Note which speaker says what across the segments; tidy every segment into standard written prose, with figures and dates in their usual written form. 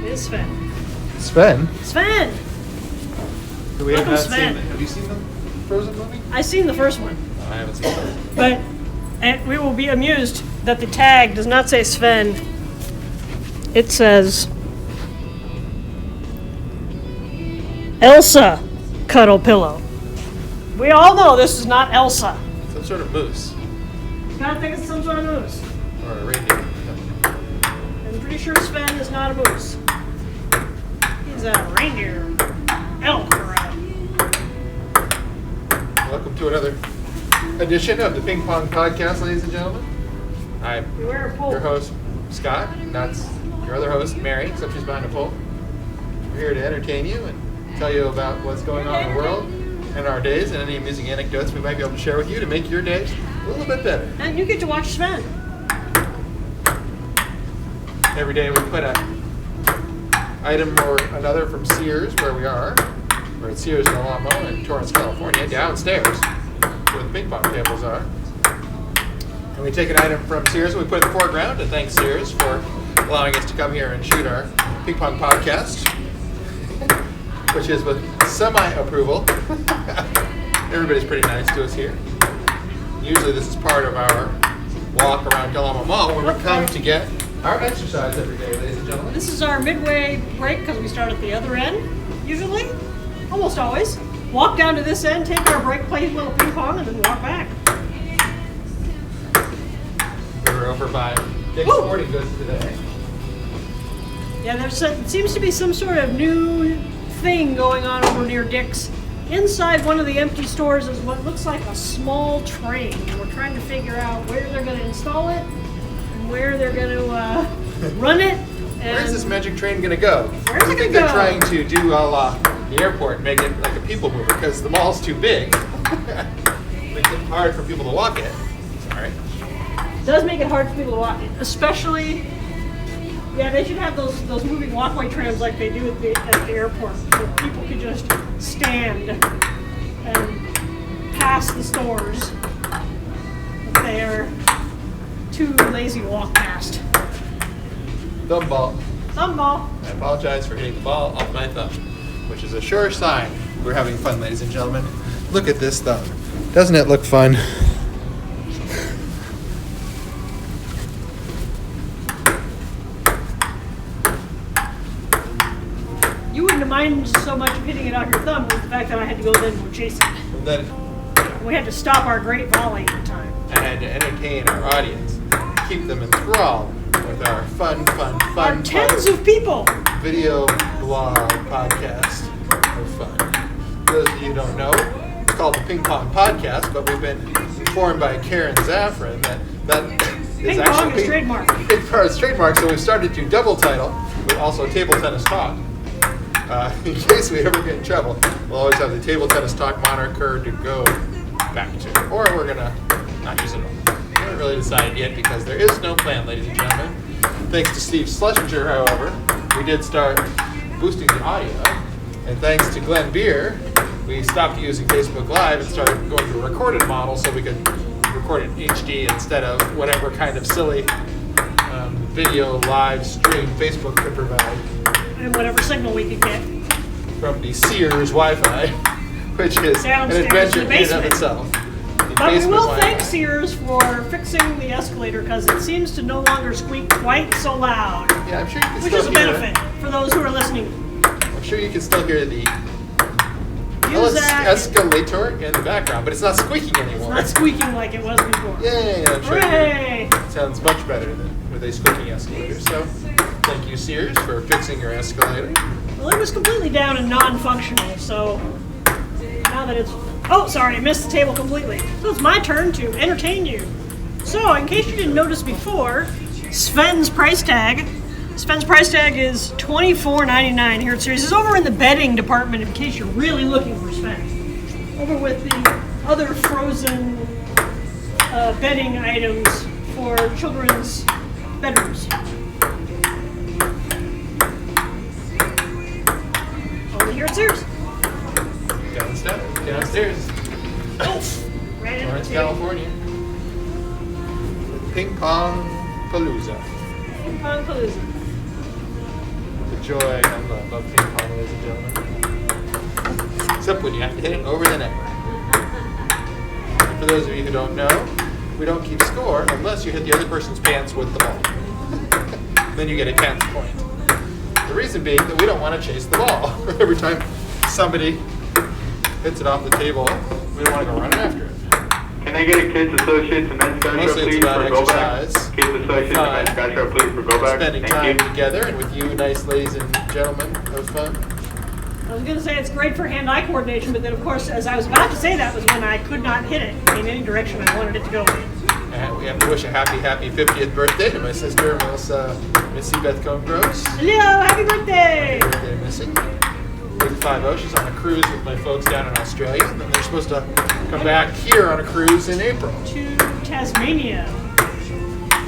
Speaker 1: is Sven.
Speaker 2: Sven?
Speaker 1: Sven!
Speaker 2: We have not
Speaker 1: Sven.
Speaker 2: seen. Have you seen the Frozen movie?
Speaker 1: I've seen the first one.
Speaker 2: No, I haven't seen it.
Speaker 1: But we will be amused that the tag does not say Sven. It says Elsa Cuddle Pillow. We all know this is not Elsa.
Speaker 2: Some sort of moose.
Speaker 1: Gotta think it's some sort of moose.
Speaker 2: Or a reindeer.
Speaker 1: I'm pretty sure Sven is not a moose. He's a reindeer. Elk or
Speaker 2: Welcome to another edition of the Ping Pong Podcast, ladies and gentlemen. I'm your host, Scott, and that's your other host, Mary, except she's behind a pole. We're here to entertain you and tell you about what's going on in the world and our days and any amusing anecdotes we might be able to share with you to make your days a little bit better.
Speaker 1: And you get to watch Sven.
Speaker 2: Every day we put an item or another from Sears, where we are. We're at Sears in Alamo in Torrance, California, downstairs where the ping pong tables are. And we take an item from Sears and we put it in the foreground to thank Sears for allowing us to come here and shoot our ping pong podcast, which is with semi-approval. Everybody's pretty nice to us here. Usually this is part of our walk around Alamo Mall where we come to get our exercise every day, ladies and gentlemen.
Speaker 1: This is our midway break because we start at the other end, usually, almost always. Walk down to this end, take our break, play a little ping pong, and then walk back.
Speaker 2: We were over by Dick's Sporting Goods today.
Speaker 1: Yeah, there seems to be some sort of new thing going on over near Dick's. Inside one of the empty stores is what looks like a small train. And we're trying to figure out where they're going to install it and where they're going to run it.
Speaker 2: Where's this magic train going to go?
Speaker 1: Where's it going to go?
Speaker 2: They're trying to do a la the airport and make it like a people mover because the mall's too big. Makes it hard for people to walk it. Sorry.
Speaker 1: It does make it hard for people to walk it, especially. Yeah, they should have those moving walkway trams like they do at the airport, where people could just stand and pass the stores if they are too lazy to walk past.
Speaker 2: Thumb ball.
Speaker 1: Thumb ball.
Speaker 2: I apologize for hitting the ball off my thumb, which is a sure sign we're having fun, ladies and gentlemen. Look at this thumb. Doesn't it look fun?
Speaker 1: You wouldn't have minded so much of hitting it off your thumb with the fact that I had to go then and chase it.
Speaker 2: And then
Speaker 1: We had to stop our great volley at the time.
Speaker 2: I had to entertain our audience, keep them enthralled with our fun
Speaker 1: Our tens of people.
Speaker 2: video blog podcast of fun. Those of you who don't know, it's called the Ping Pong Podcast, but we've been informed by Karen Zaffron that is
Speaker 1: Ping
Speaker 2: actually
Speaker 1: pong is trademark.
Speaker 2: It's trademark, so we've started to double title with also Table Tennis Talk. In case we ever get in trouble, we'll always have the Table Tennis Talk moniker to go back to. Or we're going to not use it all. We haven't really decided yet because there is no plan, ladies and gentlemen. Thanks to Steve Schlesinger, however, we did start boosting the audio. And thanks to Glenn Beer, we stopped using Facebook Live and started going to a recorded model so we could record it in HD instead of whatever kind of silly video live stream Facebook could provide.
Speaker 1: And whatever signal we could get.
Speaker 2: From the Sears Wi-Fi, which is an
Speaker 1: Downstairs
Speaker 2: adventure
Speaker 1: in
Speaker 2: in
Speaker 1: the
Speaker 2: and of
Speaker 1: basement.
Speaker 2: itself.
Speaker 1: But we will thank Sears for fixing the escalator because it seems to no longer squeak quite so loud.
Speaker 2: Yeah, I'm sure you can
Speaker 1: Which
Speaker 2: still
Speaker 1: is a
Speaker 2: hear
Speaker 1: benefit for those who are listening.
Speaker 2: I'm sure you can still hear the
Speaker 1: Muzak.
Speaker 2: escalator in the background, but it's not squeaking anymore.
Speaker 1: It's not squeaking like it was before.
Speaker 2: Yay! I'm sure
Speaker 1: Hooray!
Speaker 2: it sounds much better than with a squeaking escalator. So, thank you, Sears, for fixing your escalator.
Speaker 1: Well, it was completely down and non-functional, so now that it's... Oh, sorry, I missed the table completely. So it's my turn to entertain you. So, in case you didn't notice before, Sven's price tag is $24.99 here at Sears. It's over in the bedding department in case you're really looking for Sven. Over with the other frozen bedding items for children's bedrooms. Over here at Sears.
Speaker 2: Downstairs.
Speaker 1: Right in
Speaker 2: Torrance,
Speaker 1: the
Speaker 2: California. Ping Pong Palooza.
Speaker 1: Ping Pong Palooza.
Speaker 2: The joy and love of ping pong, ladies and gentlemen. Except when you have to hit it over the net. And for those of you who don't know, we don't keep score unless you hit the other person's pants with the ball. Then you get a 10th point. The reason being that we don't want to chase the ball. Every time somebody hits it off the table, we don't want to go running after it.
Speaker 3: Can I get a Kids Associates and Men's Gotcha,
Speaker 2: Mostly it's
Speaker 3: please,
Speaker 2: about
Speaker 3: for go back?
Speaker 2: exercise,
Speaker 3: Kids Associates and Men's Gotcha, please, for go back.
Speaker 2: spending
Speaker 3: Thank
Speaker 2: time
Speaker 3: you.
Speaker 2: together, and with you nice ladies and gentlemen, that was fun.
Speaker 1: I was going to say it's great for hand-eye coordination, but then of course, as I was about to say that was when I could not hit it in any direction I wanted it to go.
Speaker 2: And we have to wish a happy 50th birthday to my sister, Missy Beth Combros.
Speaker 1: Hello, happy birthday!
Speaker 2: Happy birthday, Missy. Big 5-0. She's on a cruise with my folks down in Australia, and then they're supposed to come back here on a cruise in April.
Speaker 1: To Tasmania.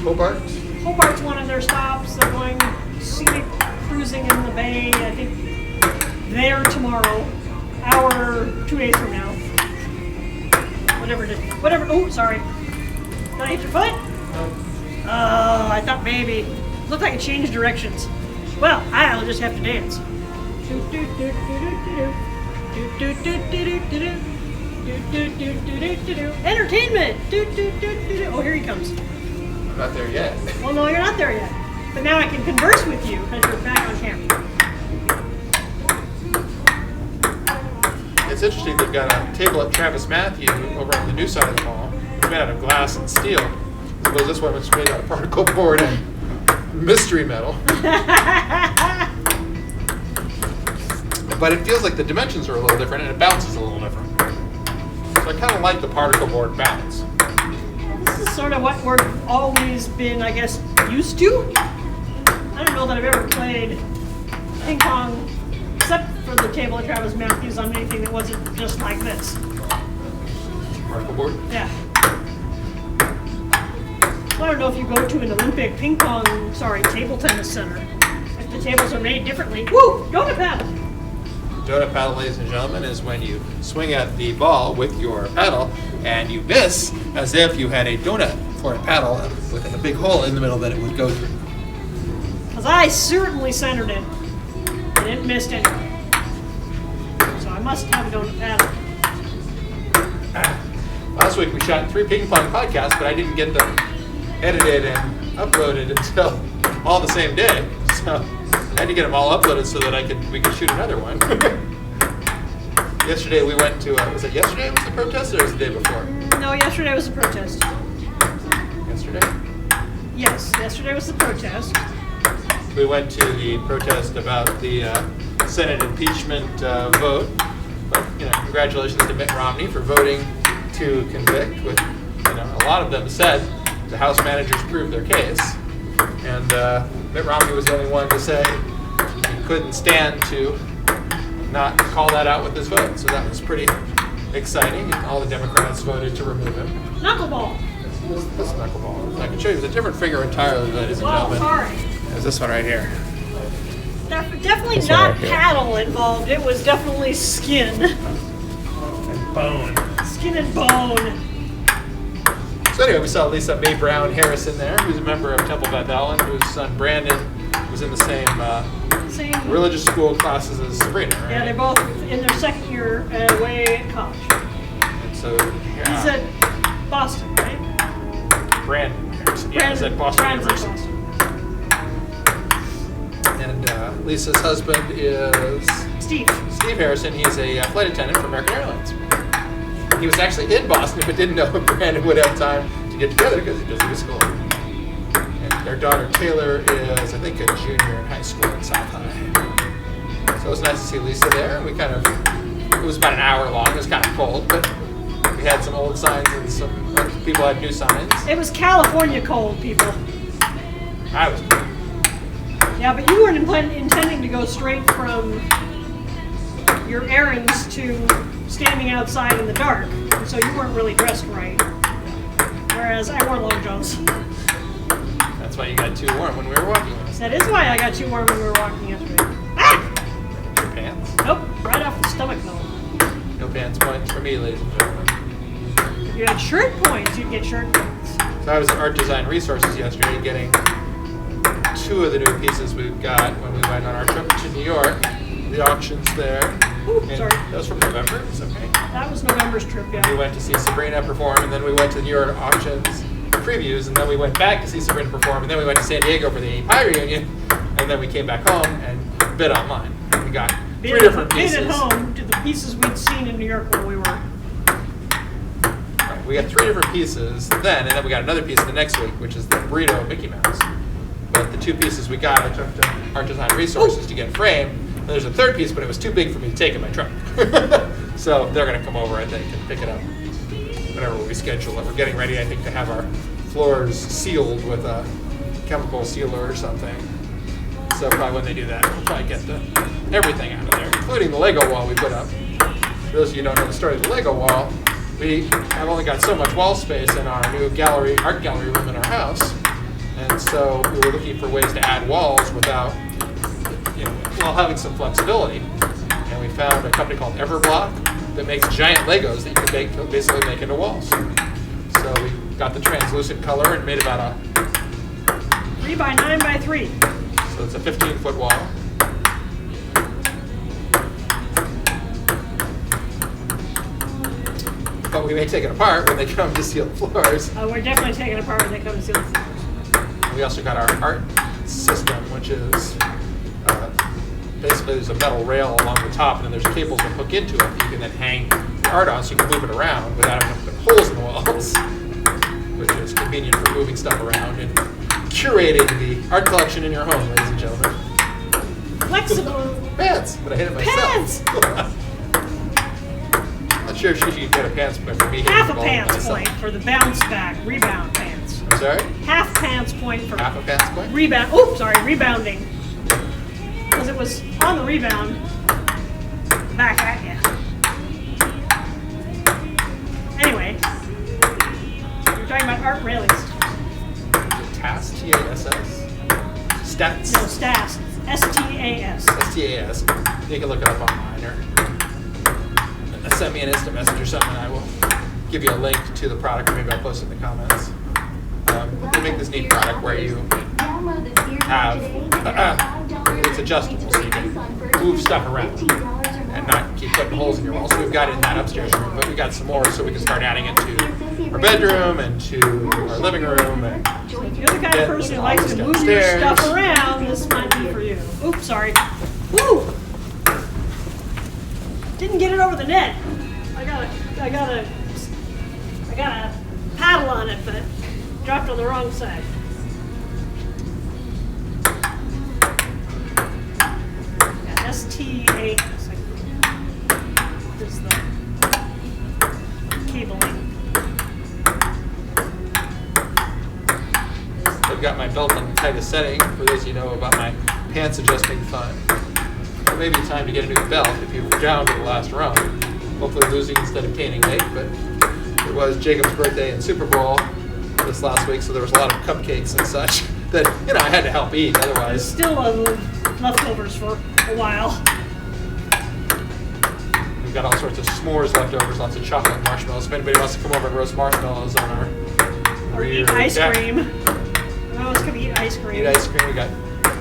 Speaker 2: Hobart.
Speaker 1: Hobart's one of their stops. They're going scenic cruising in the bay, I think there tomorrow, 2 days from now. Whatever, oh, sorry. Did I hit your foot? Oh, I thought maybe. Looked like it changed directions. Well, I'll just have to dance. Entertainment! Oh, here he comes.
Speaker 2: I'm not there yet.
Speaker 1: Well, no, you're not there yet. But now I can converse with you because you're back on camera.
Speaker 2: It's interesting, they've got a table at Travis Matthew over on the new side of the mall. It's made out of glass and steel. I suppose this one was made out of particle board and mystery metal. But it feels like the dimensions are a little different and it bounces a little different. So I kind of like the particle board bounce.
Speaker 1: This is sort of what we've always been, I guess, used to. I don't know that I've ever played ping pong, except for the table at Travis Matthews, on anything that wasn't just like this.
Speaker 2: Particle board?
Speaker 1: Yeah. So I don't know if you go to an Olympic table tennis center, if the tables are made differently. Woo! Donut paddle!
Speaker 2: Donut paddle, ladies and gentlemen, is when you swing at the ball with your paddle and you miss as if you had a donut for a paddle with a big hole in the middle that it would go through.
Speaker 1: Because I certainly centered it. I didn't miss anything. So I must have a donut paddle.
Speaker 2: Last week we shot 3 ping pong podcasts, but I didn't get them edited and uploaded until all the same day. So I had to get them all uploaded so that we could shoot another one. Yesterday we went to, was it yesterday was the protest or was it the day before?
Speaker 1: No, yesterday was the protest.
Speaker 2: Yesterday?
Speaker 1: Yes, yesterday was the protest.
Speaker 2: We went to the protest about the Senate impeachment vote. But, congratulations to Mitt Romney for voting to convict. With, a lot of them said the House managers proved their case. And Mitt Romney was the only one to say he couldn't stand to not call that out with his vote. So that was pretty exciting. And all the Democrats voted to remove him.
Speaker 1: Knuckleball.
Speaker 2: This knuckleball. I can show you with a different finger entirely, ladies and
Speaker 1: Well,
Speaker 2: gentlemen.
Speaker 1: sorry.
Speaker 2: There's this one right here.
Speaker 1: Definitely
Speaker 2: This one
Speaker 1: not
Speaker 2: right here.
Speaker 1: paddle involved. It was definitely skin.
Speaker 2: And bone.
Speaker 1: Skin and bone.
Speaker 2: So anyway, we saw Lisa Mae Brown Harrison there, who's a member of Temple Beth Ellen, whose son Brandon was in the same
Speaker 1: Same.
Speaker 2: religious school classes as Sabrina, right?
Speaker 1: Yeah, they're both in their second year away at college.
Speaker 2: And so
Speaker 1: He's at Boston, right?
Speaker 2: Brandon Harrison, yeah, he's at Boston
Speaker 1: Brandon's at
Speaker 2: University.
Speaker 1: Boston.
Speaker 2: And Lisa's husband is
Speaker 1: Steve.
Speaker 2: Steve Harrison. He's a flight attendant for American Airlines. He was actually in Boston, but didn't know if Brandon would have time to get together because he doesn't go to school. And their daughter Taylor is, I think, a junior in high school in South High. So it was nice to see Lisa there. It was about an hour long. It was kind of cold, but we had some old signs and some people had new signs.
Speaker 1: It was California cold, people.
Speaker 2: I was.
Speaker 1: Yeah, but you weren't intending to go straight from your errands to standing outside in the dark, so you weren't really dressed right. Whereas I wore long johns.
Speaker 2: That's why you got too warm when we were walking.
Speaker 1: That is why I got too warm when we were walking yesterday. Ah!
Speaker 2: Your pants?
Speaker 1: Nope, right off the stomach though.
Speaker 2: No pants points for me, ladies and gentlemen.
Speaker 1: If you had shirt points, you'd get shirt points.
Speaker 2: So I was at Art Design Resources yesterday getting 2 of the new pieces we got when we went on our trip New York, the auctions there.
Speaker 1: Ooh,
Speaker 2: And
Speaker 1: sorry.
Speaker 2: that was from November. It's okay.
Speaker 1: That was November's trip,
Speaker 2: We
Speaker 1: yeah.
Speaker 2: went to see Sabrina perform, and then we went to the New York auctions previews, and then we went back to see Sabrina perform, and then we went to San Diego for the Pie reunion, and then we came back home and bid online. We got three different pieces.
Speaker 1: Bid at home to the pieces we'd seen in New York when we were.
Speaker 2: Right, we got three different pieces then, and then we got another piece the next week, which is the burrito Mickey Mouse. But the two pieces we got, I took to Art Design Resources to get framed. And there's a third piece, but it was too big for me to take in my truck. So they're going to come over, I think, and pick it up whenever we schedule it. We're getting ready, I think, to have our floors sealed with a chemical sealer or something. So probably when they do that, we'll probably get everything out of there, including the Lego wall we put up. For those of you who don't know the story of the Lego wall, we have only got so much wall space in our new art gallery room in our house. And so we were looking for ways to add walls without, while having some flexibility. And we found a company called Everblock that makes giant Legos that you can basically make into walls. So we got the translucent color and made about a
Speaker 1: 3 by 9 by 3.
Speaker 2: So it's a 15-foot wall. But we may take it apart when they come to seal the floors.
Speaker 1: We're definitely taking it apart when they come to seal the floors.
Speaker 2: We also got our art system, which is basically there's a metal rail along the top, and then there's cables that hook into it that you can then hang the art on so you can move it around without having to put holes in the walls, which is convenient for moving stuff around and curating the art collection in your home, ladies and gentlemen.
Speaker 1: Flexible.
Speaker 2: Pants, but I hit it myself.
Speaker 1: Pants!
Speaker 2: Not sure if she should get a pants point for me.
Speaker 1: Half a
Speaker 2: hitting the ball
Speaker 1: pants
Speaker 2: myself.
Speaker 1: point for the bounce back, rebound pants.
Speaker 2: I'm sorry?
Speaker 1: Half pants point for
Speaker 2: Half a pants point?
Speaker 1: rebounding. Because it was on the rebound, back at you. Anyway, you're talking about art railings.
Speaker 2: TAS? T-A-S-S? Stats?
Speaker 1: No, STAS. S-T-A-S.
Speaker 2: S-T-A-S. You can look it up online or send me an instant message or something and I will give you a link to the product, or maybe I'll post it in the comments. They make this neat product where you have, it's adjustable so you can move stuff around and not keep putting holes in your wall. So we've got it in that upstairs room, but we got some more so we can start adding it to our bedroom and to our living room. And
Speaker 1: So if you're the kind of person who likes to move your stuff around, this might be for you. Oops, sorry. Woo! Didn't get it over the net. I got a paddle on it, but dropped on the wrong side. Yeah, S-T-A-S. Is the cabling.
Speaker 2: I've got my belt on the tightest setting, for those of you who know about my pants adjusting fun. It may be time to get a new belt if you've down to the last rung. Hopefully losing instead of gaining weight, but it was Jacob's birthday and Super Bowl this last week, so there was a lot of cupcakes and such that, I had to help eat, otherwise.
Speaker 1: Still leftovers for a while.
Speaker 2: We've got all sorts of s'mores leftovers, lots of chocolate and marshmallows. If anybody wants to come over and roast marshmallows on our
Speaker 1: Or eat ice cream. I was gonna eat ice cream.
Speaker 2: Eat ice cream. We got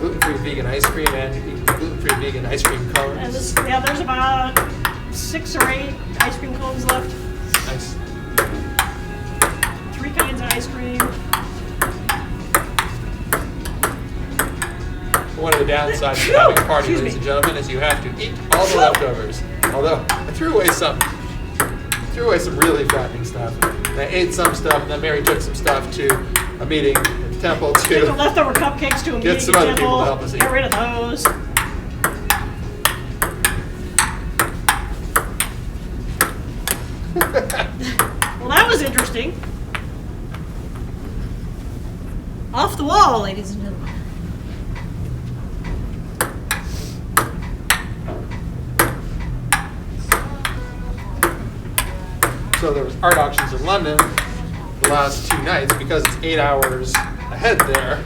Speaker 2: gluten-free vegan ice cream and gluten-free vegan ice cream cones.
Speaker 1: And there's about 6 or 8 ice cream cones left.
Speaker 2: Nice.
Speaker 1: 3 kinds of ice cream.
Speaker 2: One of the downsides of having a party, ladies and gentlemen, is you have to eat all the leftovers. Although I threw away some really fattening stuff. And I ate some stuff, and then Mary took some stuff to a meeting at the temple
Speaker 1: Take the
Speaker 2: to
Speaker 1: leftover cupcakes to a meeting
Speaker 2: get some other people to
Speaker 1: temple.
Speaker 2: help us eat.
Speaker 1: Get rid of those. Well, that was interesting. Off the wall, ladies and gentlemen.
Speaker 2: So there was art auctions in London the last 2 nights. Because it's 8 hours ahead there,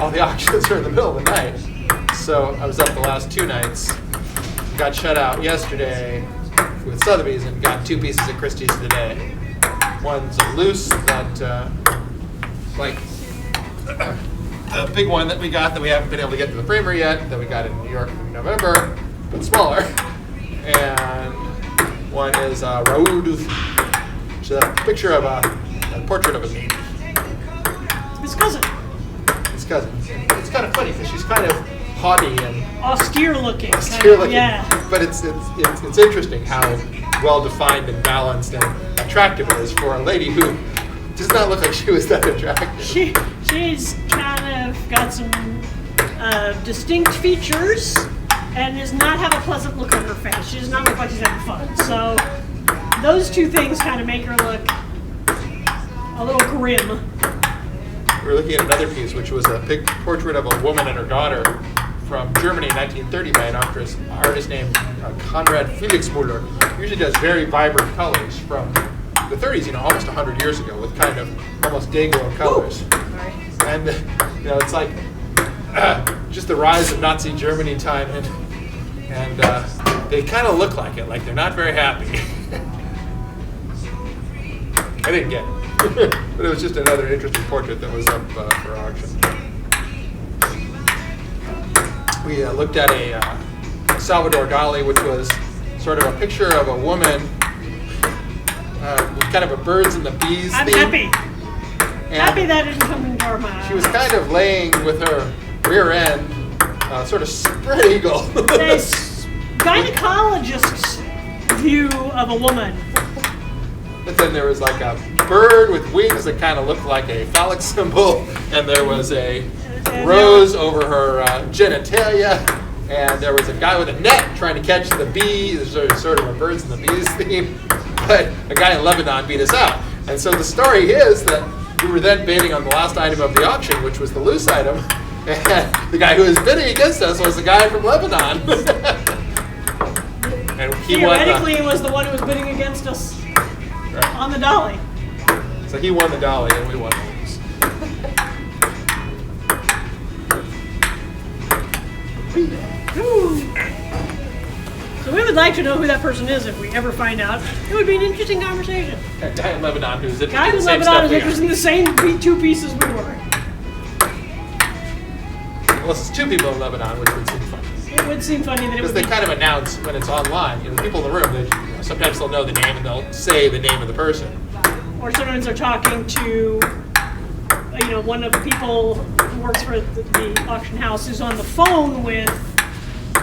Speaker 2: all the auctions are in the middle of the night. So I was up the last 2 nights, got shut out yesterday with Sotheby's and got 2 pieces at Christie's today. One's a loose that, the big one that we got that we haven't been able to get to the framer yet, that we got in New York in November, but smaller. And one is Raoud, which is a picture of a portrait of a lady.
Speaker 1: His cousin.
Speaker 2: His cousin. It's kind of funny because she's kind of haughty and
Speaker 1: Austere looking.
Speaker 2: Yeah. But it's interesting how well defined and balanced and attractive it is for a lady who does not look like she was that attractive.
Speaker 1: She's kind of got some distinct features and does not have a pleasant look on her face. She does not look like she's having fun. So those two things kind of make her look a little grim.
Speaker 2: We're looking at another piece, which was a portrait of a woman and her daughter from Germany in 1930 by an artist named Konrad Felixmüller. Usually does very vibrant colors from the 30s, almost 100 years ago, with kind of almost day-glow colors.
Speaker 1: Ooh.
Speaker 2: And it's like just the rise of Nazi Germany time, and they kind of look like it, like they're not very happy. I didn't get it, but it was just another interesting portrait that was up for auction. We looked at a Salvador Dali, which was sort of a picture of a woman with kind of a birds and the bees
Speaker 1: I'm
Speaker 2: theme.
Speaker 1: Happy that didn't come into our mind.
Speaker 2: She was kind of laying with her rear end, sort of spread eagle.
Speaker 1: A gynecologist's view of a woman.
Speaker 2: But then there was like a bird with wings that kind of looked like a phallic symbol, and there was a rose over her genitalia, and there was a guy with a net trying to catch the bee. There's sort of a birds and the bees theme, but a guy in Lebanon beat us out. And so the story is that we were then bidding on the last item of the auction, which was the loose item, and the guy who was bidding against us was the guy from Lebanon. And he
Speaker 1: theoretically was the one who was bidding against us on the dolly.
Speaker 2: So he won the dolly and we won the loose.
Speaker 1: So we would like to know who that person is if we ever find out. It would be an interesting conversation.
Speaker 2: A guy in Lebanon who's interested
Speaker 1: Guy
Speaker 2: in
Speaker 1: in
Speaker 2: the same
Speaker 1: Lebanon
Speaker 2: stuff
Speaker 1: is
Speaker 2: we
Speaker 1: interested in
Speaker 2: are.
Speaker 1: the same two pieces we were.
Speaker 2: Unless it's two people in Lebanon, which would seem funny.
Speaker 1: It would seem funny that it
Speaker 2: Because
Speaker 1: would
Speaker 2: they
Speaker 1: be...
Speaker 2: kind of announce when it's online. People in the room, sometimes they'll know the name and they'll say the name of the person.
Speaker 1: Or sometimes they're talking to, one of the people who works for the auction house is on the phone with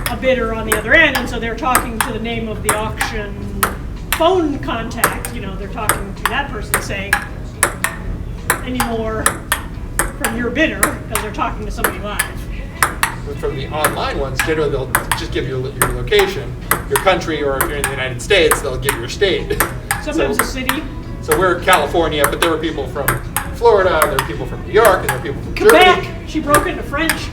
Speaker 1: a bidder on the other end, and so they're talking to the name of the auction phone contact. They're talking to that person saying, any more from your bidder, because they're talking to somebody live.
Speaker 2: But from the online ones, generally they'll just give you your location, your country, or if you're in the United States, they'll give your state.
Speaker 1: Sometimes a city.
Speaker 2: So we're California, but there were people from Florida, and there were people from New York, and there were people from
Speaker 1: Quebec.
Speaker 2: Germany.
Speaker 1: She broke into French.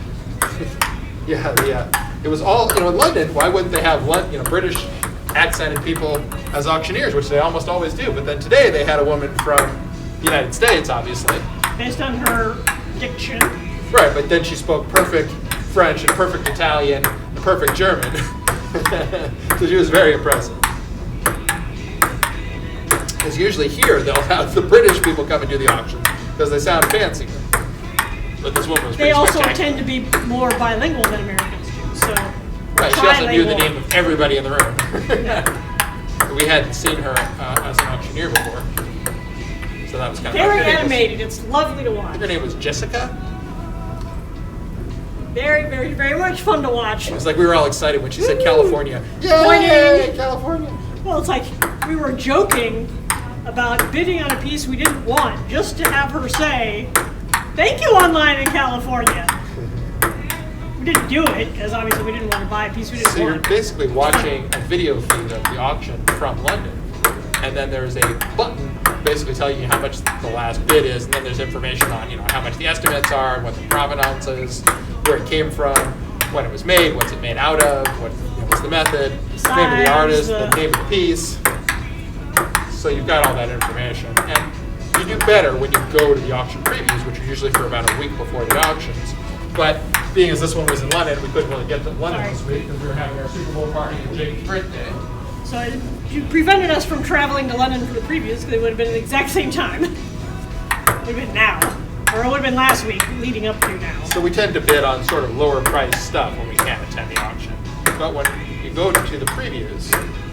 Speaker 2: Yeah. It was all, in London, why wouldn't they have British accented people as auctioneers, which they almost always do. But then today they had a woman from the United States, obviously.
Speaker 1: Based on her diction.
Speaker 2: Right, but then she spoke perfect French and perfect Italian and perfect German. So she was very impressive. Because usually here they'll have the British people come and do the auctions because they sound fancier. But this woman was pretty
Speaker 1: They also
Speaker 2: spectacular.
Speaker 1: tend to be more bilingual than Americans do. So
Speaker 2: Right, she also knew the
Speaker 1: trilingual.
Speaker 2: name of everybody in the room. We hadn't seen her as an auctioneer before. So that was kind of
Speaker 1: Very
Speaker 2: her name was-
Speaker 1: animated. It's lovely to
Speaker 2: I
Speaker 1: watch.
Speaker 2: think her name was Jessica.
Speaker 1: Very, very, very much fun to watch.
Speaker 2: It was like we were all excited when she said
Speaker 1: Woo!
Speaker 2: California. Yay,
Speaker 1: Pointing.
Speaker 2: California.
Speaker 1: Well, it's like we were joking about bidding on a piece we didn't want, just to have her say, "Thank you, online in California." We didn't do it because obviously we didn't want to buy a piece we didn't
Speaker 2: So you're
Speaker 1: want.
Speaker 2: basically watching a video feed of the auction from London. And then there's a button basically telling you how much the last bid is, and then there's information on how much the estimates are, what the provenance is, where it came from, when it was made, what's it made out of, what's the method, the name of the
Speaker 1: Size,
Speaker 2: artist, the name of the piece. So you've got all that information. And you do better when you go to the auction previews, which are usually for about a week before the auctions. But being as this one was in London, we couldn't really get to London this week because we were having our Super Bowl party and Jake's birthday.
Speaker 1: So you prevented us from traveling to London for the previews because it would have been at the exact same time. It would have been now, or it would have been last week, leading up to now.
Speaker 2: So we tend to bid on sort of lower price stuff when we can't attend the auction. But when you go to the previews,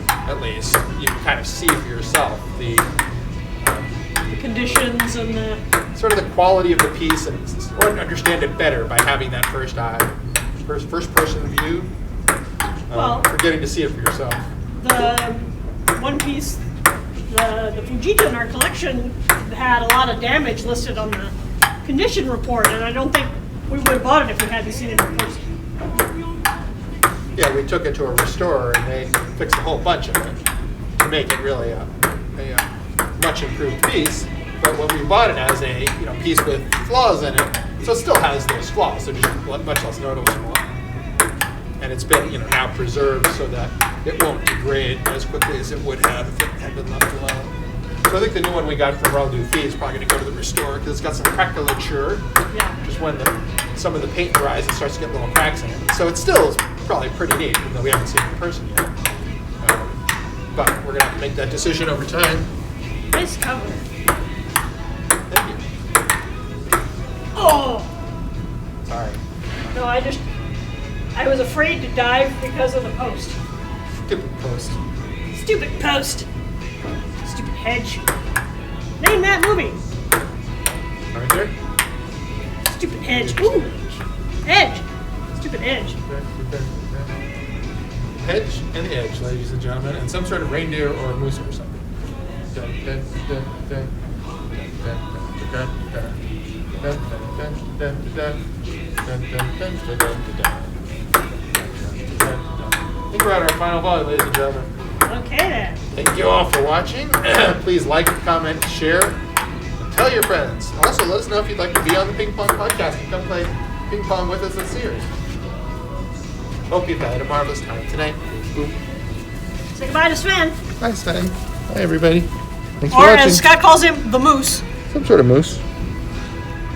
Speaker 2: at least, you can kind of see for yourself the
Speaker 1: Conditions and the
Speaker 2: sort of the quality of the piece and or understand it better by having that first person view.
Speaker 1: Well-
Speaker 2: for getting to see it for yourself.
Speaker 1: the one piece, the Fujita in our collection had a lot of damage listed on the condition report, and I don't think we would have bought it if we hadn't seen it in person.
Speaker 2: Yeah, we took it to a restorer and they fixed a whole bunch of it to make it really a much improved piece. But when we bought it as a piece with flaws in it, so it still has those flaws, so just much less noticeable. And it's been now preserved so that it won't degrade as quickly as it would have if it had been left alone. So I think the new one we got from Raul Duffy is probably going to go to the restorer because it's got some craquelature.
Speaker 1: Yeah.
Speaker 2: Just when some of the paint dries, it starts to get little cracks in it. So it still is probably pretty neat, even though we haven't seen it in person yet. But we're going to have to make that decision over time.
Speaker 1: Nice cover.
Speaker 2: Thank you.
Speaker 1: Oh!
Speaker 2: Sorry.
Speaker 1: No, I was afraid to dive because of the post.
Speaker 2: Stupid post.
Speaker 1: Stupid post. Stupid hedge. Name that movie.
Speaker 2: Right there.
Speaker 1: Stupid edge. Ooh. Edge. Stupid edge.
Speaker 2: Hedge and edge, ladies and gentlemen, and some sort of reindeer or a moose or something. I think we're at our final volley, ladies and gentlemen.
Speaker 1: Okay then.
Speaker 2: Thank you all for watching. Please like, comment, share, and tell your friends. Also, let us know if you'd like to be on the Ping Pong podcast and come play ping pong with us at Sears. Hope you've had a marvelous time tonight. Boom.
Speaker 1: Say goodbye to Sven.
Speaker 2: Bye, Sven. Bye, everybody. Thanks for
Speaker 1: Or
Speaker 2: watching.
Speaker 1: as Scott calls him, the moose.
Speaker 2: Some sort of moose.